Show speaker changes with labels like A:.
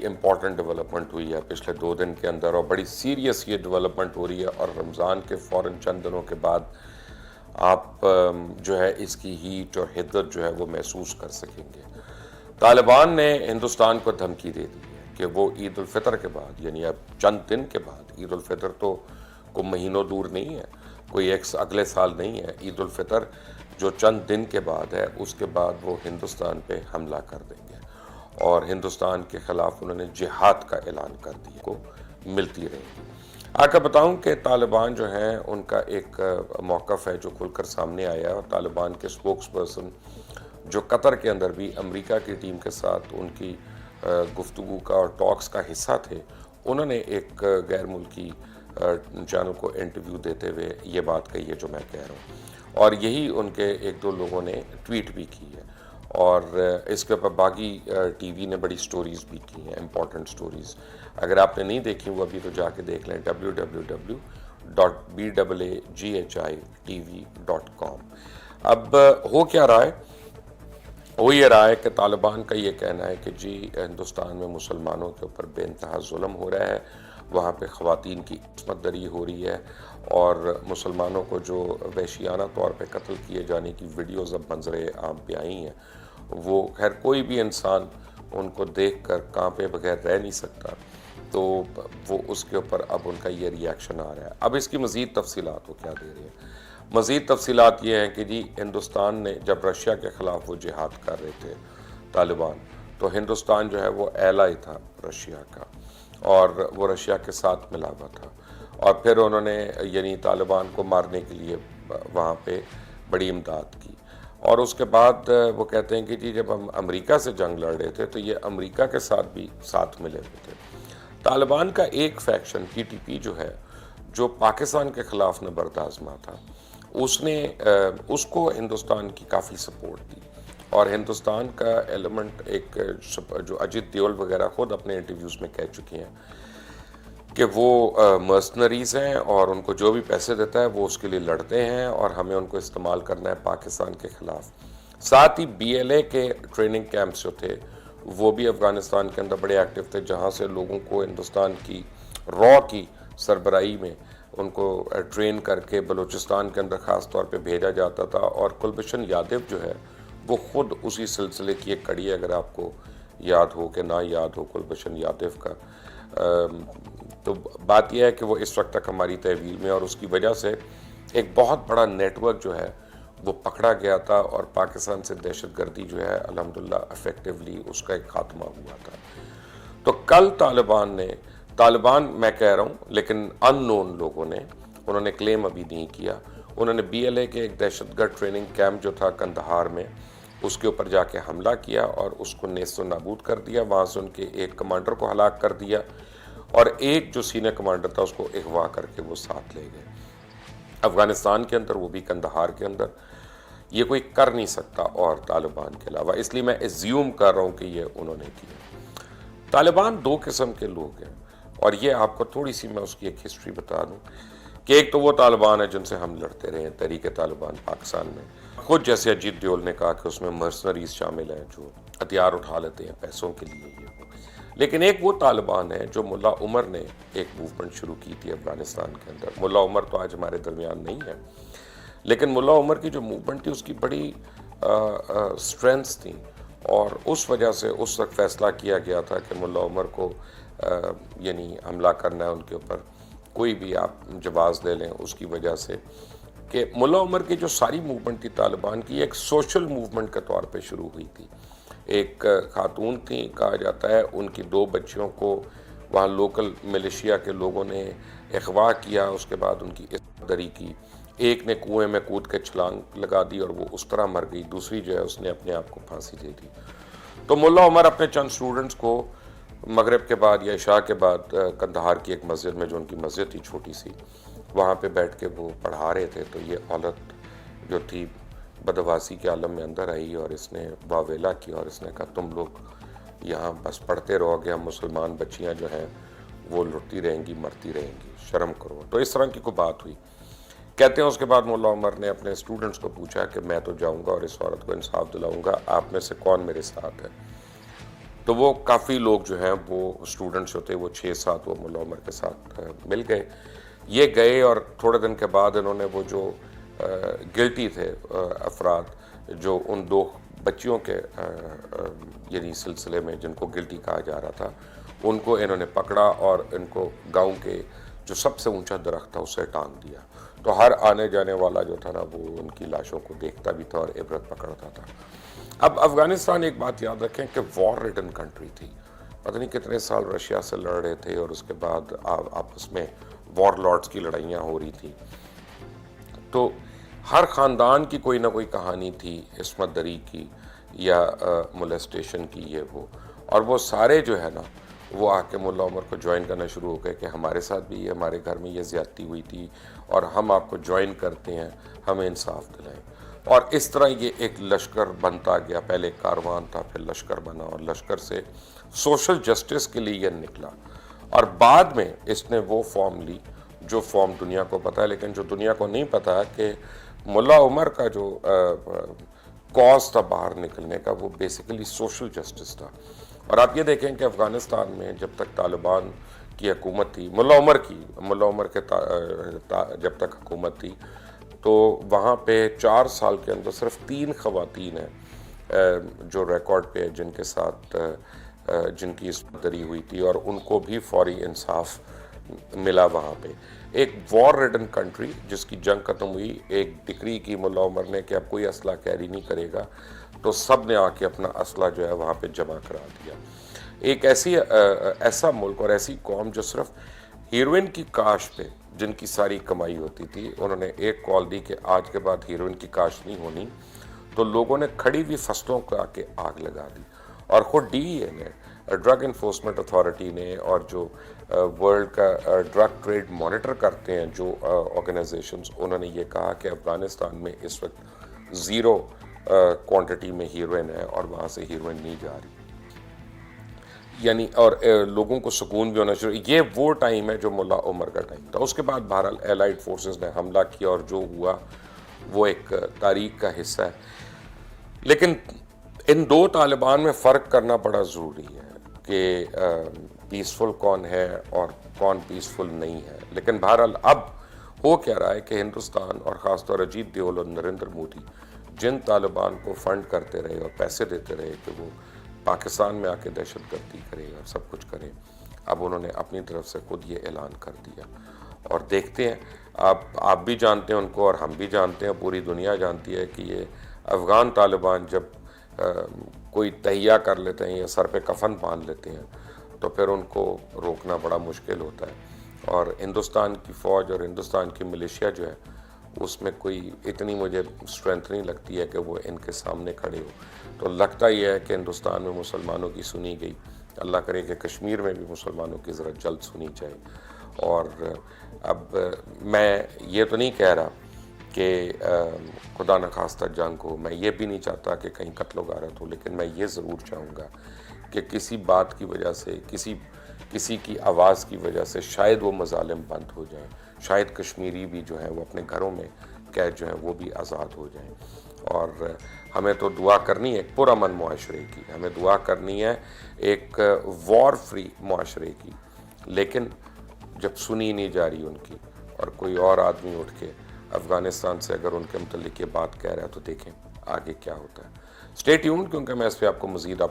A: Important development ہوئی ہے پچھلے 2 دن کے اندر، اور بڑی سیریس یہ ڈیولپمنٹ ہو رہی ہے، اور رمضان کے فوراً چند دنوں کے بعد آپ جو ہے اس کی ہیٹ اور حدت جو ہے وہ محسوس کر سکیں گے۔ طالبان نے ہندوستان کو دھمکی دے دی ہے کہ وہ عید الفطر کے بعد، یعنی اب چند دن کے بعد، عید الفطر تو کوئی مہینوں دور نہیں ہے، کوئی ایک اگلے سال نہیں ہے، عید الفطر جو چند دن کے بعد ہے، اس کے بعد وہ ہندوستان پہ حملہ کر دیں گے، اور ہندوستان کے خلاف انہوں نے جہاد کا اعلان کر دیا کو ملتی رہے گی۔ آگے بتاؤں کہ طالبان جو ہیں ان کا ایک موقف ہے جو کھل کر سامنے آیا ہے، اور طالبان کے سپوکس پرسن جو قطر کے اندر بھی امریکہ کی ٹیم کے ساتھ ان کی گفتگو کا اور ٹاکس کا حصہ تھے، انہوں نے ایک غیر ملکی چینل کو انٹرویو دیتے ہوئے یہ بات کہی ہے جو میں کہہ رہا ہوں، اور یہی ان کے 1-2 لوگوں نے ٹویٹ بھی کی ہے، اور اس کے اوپر باقی ٹی وی نے بڑی سٹوریز بھی کی ہیں، امپورٹنٹ سٹوریز۔ اگر آپ نے نہیں دیکھی وہ ابھی تو جا کے دیکھ لیں www.bghitv.com۔ اب ہو کیا رہا ہے؟ ہو یہ رہا ہے کہ طالبان کا یہ کہنا ہے کہ جی ہندوستان میں مسلمانوں کے اوپر بے انتہا ظلم ہو رہا ہے، وہاں پہ خواتین کی عصمت دری ہو رہی ہے، اور مسلمانوں کو جو وحشیانہ طور پہ قتل کیے جانے کی ویڈیوز اب منظر عام پہ آئی ہیں، وہ خیر کوئی بھی انسان ان کو دیکھ کر کانپے بغیر رہ نہیں سکتا، تو وہ اس کے اوپر اب ان کا یہ ری ایکشن آ رہا ہے۔ اب اس کی مزید تفصیلات وہ کیا دے رہے ہیں؟ مزید تفصیلات یہ ہیں کہ جی ہندوستان نے جب رشیا کے خلاف وہ جہاد کر رہے تھے طالبان، تو ہندوستان جو ہے وہ ایلائی تھا رشیا کا، اور وہ رشیا کے ساتھ ملا ہوا تھا، اور پھر انہوں نے یعنی طالبان کو مارنے کے لیے وہاں پہ بڑی امداد کی، اور اس کے بعد وہ کہتے ہیں کہ جی جب ہم امریکہ سے جنگ لڑ رہے تھے تو یہ امریکہ کے ساتھ بھی ساتھ ملے ہوئے تھے۔ طالبان کا ایک فیکشن ٹی ٹی پی جو ہے، جو پاکستان کے خلاف نبرد آزما تھا، اس کو ہندوستان کی کافی سپورٹ دی، اور ہندوستان کا ایلیمنٹ ایک جو اجیت دیول وغیرہ خود اپنے انٹرویوز میں کہہ چکے ہیں کہ وہ مرسنریز ہیں، اور ان کو جو بھی پیسے دیتا ہے وہ اس کے لیے لڑتے ہیں، اور ہمیں ان کو استعمال کرنا ہے پاکستان کے خلاف۔ ساتھ ہی بی ایل اے کے ٹریننگ کیمپس جو تھے وہ بھی افغانستان کے اندر بڑے ایکٹیو تھے، جہاں سے لوگوں کو ہندوستان کی را کی سربراہی میں ان کو ٹرین کر کے بلوچستان کے اندر خاص طور پہ بھیجا جاتا تھا، اور کلبھشن یادو جو ہے وہ خود اسی سلسلے کی ایک کڑی ہے، اگر آپ کو یاد ہو کہ نہ یاد ہو کلبھشن یادو کا، تو بات یہ ہے کہ وہ اس وقت تک ہماری تحویل میں، اور اس کی وجہ سے ایک بہت بڑا نیٹ ورک جو ہے وہ پکڑا گیا تھا، اور پاکستان سے دہشت گردی جو ہے الحمدللہ افیکٹولی اس کا ایک خاتمہ ہوا تھا۔ تو کل طالبان میں کہہ رہا ہوں لیکن ان نون لوگوں نے، انہوں نے کلیم ابھی نہیں کیا، انہوں نے بی ایل اے کے ایک دہشت گرد ٹریننگ کیمپ جو تھا کندہار میں، اس کے اوپر جا کے حملہ کیا اور اس کو نیست و نابود کر دیا، وہاں سے ان کے ایک کمانڈر کو ہلاک کر دیا، اور ایک جو سینئر کمانڈر تھا اس کو اغوا کر کے وہ ساتھ لے گئے افغانستان کے اندر، وہ بھی کندہار کے اندر۔ یہ کوئی کر نہیں سکتا اور طالبان کے علاوہ، اس لیے میں ایزیوم کر رہا ہوں کہ یہ انہوں نے کیا۔ طالبان 2 قسم کے لوگ ہیں، اور یہ آپ کو تھوڑی سی میں اس کی ایک ہسٹری بتا دوں کہ ایک تو وہ طالبان ہیں جن سے ہم لڑتے رہے ہیں، تحریک طالبان پاکستان میں، خود جیسے اجیت دیول نے کہا کہ اس میں مرسنریز شامل ہیں جو ہتھیار اٹھا لیتے ہیں پیسوں کے لیے یہ وہ۔ لیکن ایک وہ طالبان ہے جو ملا عمر نے ایک موومنٹ شروع کی تھی افغانستان کے اندر۔ ملا عمر تو آج ہمارے درمیان نہیں ہے، لیکن ملا عمر کی جو موومنٹ تھی اس کی بڑی سٹرینتھس تھیں، اور اس وجہ سے اس وقت فیصلہ کیا گیا تھا کہ ملا عمر کو یعنی حملہ کرنا ہے ان کے اوپر، کوئی بھی آپ جواز لے لیں، اس کی وجہ سے کہ ملا عمر کی جو ساری موومنٹ تھی طالبان کی ایک سوشل موومنٹ کے طور پہ شروع ہوئی تھی۔ ایک خاتون تھیں، کہا جاتا ہے ان کی 2 بچیوں کو وہاں لوکل ملیشیا کے لوگوں نے اغوا کیا، اس کے بعد ان کی عصمت دری کی، ایک نے کنویں میں کود کے چھلانگ لگا دی اور وہ اس طرح مر گئی، دوسری جو ہے اس نے اپنے آپ کو پھانسی دے دی۔ تو ملا عمر اپنے چند اسٹوڈنٹس کو مغرب کے بعد یا عشاء کے بعد کندہار کی ایک مسجد میں، جو ان کی مسجد تھی چھوٹی سی، وہاں پہ بیٹھ کے وہ پڑھا رہے تھے، تو یہ عورت جو تھی بدحواسی کے عالم میں اندر آئی اور اس نے واویلا کیا اور اس نے کہا تم لوگ یہاں بس پڑھتے رہو گے، ہم مسلمان بچیاں جو ہیں وہ لٹتی رہیں گی، مرتی رہیں گی، شرم کرو۔ تو اس طرح کی کوئی بات ہوئی۔ کہتے ہیں اس کے بعد مولا عمر نے اپنے اسٹوڈنٹس کو پوچھا کہ میں تو جاؤں گا اور اس عورت کو انصاف دلاؤں گا، آپ میں سے کون میرے ساتھ ہے؟ تو وہ کافی لوگ جو ہیں وہ اسٹوڈنٹس ہوتے وہ 6-7 وہ ملا عمر کے ساتھ مل گئے. یہ گئے اور تھوڑے دن کے بعد انہوں نے وہ جو گلٹی تھے افراد جو ان 2 بچیوں کے یعنی سلسلے میں جن کو گلٹی کہا جا رہا تھا, ان کو انہوں نے پکڑا اور ان کو گاؤں کے جو سب سے اونچا درخت تھا اسے ٹانگ دیا. تو ہر آنے جانے والا جو تھا نا وہ ان کی لاشوں کو دیکھتا بھی تھا اور عبرت پکڑتا تھا. اب افغانستان ایک بات یاد رکھیں کہ وار ریڈن کنٹری تھی, پتہ نہیں کتنے سال رشیا سے لڑ رہے تھے اور اس کے بعد آپس میں وار لارڈز کی لڑائیاں ہو رہی تھی. تو ہر خاندان کی کوئی نہ کوئی کہانی تھی عصمت دری کی یا مولیسٹیشن کی یہ وہ, اور وہ سارے جو ہے نا وہ آ کے ملا عمر کو جوائن کرنا شروع ہو گئے کہ ہمارے ساتھ بھی یہ ہمارے گھر میں یہ زیادتی ہوئی تھی اور ہم آپ کو جوائن کرتے ہیں, ہمیں انصاف دلائیں. اور اس طرح یہ ایک لشکر بنتا گیا. پہلے کاروان تھا, پھر لشکر بنا, اور لشکر سے سوشل جسٹس کے لیے یہ نکلا. اور بعد میں اس نے وہ فارم لی جو فارم دنیا کو پتہ ہے, لیکن جو دنیا کو نہیں پتہ کہ ملا عمر کا جو کاز تھا باہر نکلنے کا وہ بیسیکلی سوشل جسٹس تھا. اور آپ یہ دیکھیں کہ افغانستان میں جب تک طالبان کی حکومت تھی, ملا عمر کے جب تک حکومت تھی, تو وہاں پہ 4 سال کے اندر صرف 3 خواتین ہیں جو ریکارڈ پہ جن کے ساتھ جن کی عصمت دری ہوئی تھی اور ان کو بھی فوری انصاف ملا وہاں پہ. ایک وار ریڈن کنٹری جس کی جنگ ختم ہوئی, ایک ڈکری کی ملا عمر نے کہ اب کوئی اسلحہ کیری نہیں کرے گا, تو سب نے آ کے اپنا اسلحہ جو ہے وہاں پہ جمع کرا دیا. ایک ایسا ملک اور ایسی قوم جو صرف ہیروئن کی کاشت پہ جن کی ساری کمائی ہوتی تھی, انہوں نے ایک کال دی کہ آج کے بعد ہیروئن کی کاشت نہیں ہونی, تو لوگوں نے کھڑی ہوئی فصلوں کو آ کے آگ لگا دی. اور خود ڈی ای اے نے, ڈرگ انفورسمنٹ اتھارٹی نے, اور جو ورلڈ کا ڈرگ ٹریڈ مانیٹر کرتے ہیں جو آرگنائزیشنز, انہوں نے یہ کہا کہ افغانستان میں اس وقت 0 کوانٹٹی میں ہیروئن ہے اور وہاں سے ہیروئن نہیں جا رہی. یعنی اور لوگوں کو سکون بھی ہونا شروع. یہ وہ ٹائم ہے جو ملا عمر کا ٹائم تھا. اس کے بعد بہرحال ایلائڈ فورسز نے حملہ کیا اور جو ہوا وہ ایک تاریخ کا حصہ ہے. لیکن ان 2 طالبان میں فرق کرنا بڑا ضروری ہے کہ پیسفل کون ہے اور کون پیسفل نہیں ہے. لیکن بہرحال اب ہو کیا رہا ہے کہ ہندوستان اور خاص طور اجیت دیول اور نریندر مودی جن طالبان کو فنڈ کرتے رہے اور پیسے دیتے رہے کہ وہ پاکستان میں آ کے دہشت گردی کرے اور سب کچھ کرے, اب انہوں نے اپنی طرف سے خود یہ اعلان کر دیا. اور دیکھتے ہیں, آپ بھی جانتے ہیں ان کو اور ہم بھی جانتے ہیں, پوری دنیا جانتی ہے کہ یہ افغان طالبان جب کوئی تہیہ کر لیتے ہیں یا سر پہ کفن باندھ لیتے ہیں تو پھر ان کو روکنا بڑا مشکل ہوتا ہے. اور ہندوستان کی فوج اور ہندوستان کی ملیشیا جو ہے اس میں کوئی اتنی مجھے اسٹرینتھ نہیں لگتی ہے کہ وہ ان کے سامنے کھڑے ہو. تو لگتا یہ ہے کہ ہندوستان میں مسلمانوں کی سنی گئی, اللہ کرے کہ کشمیر میں بھی مسلمانوں کی ذرا جلد سنی جائے. اور اب میں یہ تو نہیں کہہ رہا کہ خدا نخواستہ جنگ ہو, میں یہ بھی نہیں چاہتا کہ کہیں قتل و غارت ہو, لیکن میں یہ ضرور چاہوں گا کہ کسی بات کی وجہ سے, کسی کی آواز کی وجہ سے شاید وہ مظالم بند ہو جائیں, شاید کشمیری بھی جو ہیں وہ اپنے گھروں میں قید جو ہیں وہ بھی آزاد ہو جائیں. اور ہمیں تو دعا کرنی ہے ایک پرامن معاشرے کی, ہمیں دعا کرنی ہے ایک وار فری معاشرے کی. لیکن جب سنی نہیں جا رہی ان کی اور کوئی اور آدمی اٹھ کے افغانستان سے اگر ان کے متعلق یہ بات کہہ رہا ہے تو دیکھیں آگے کیا ہوتا ہے. اسٹے ٹیونڈ, کیونکہ میں اس پہ آپ کو مزید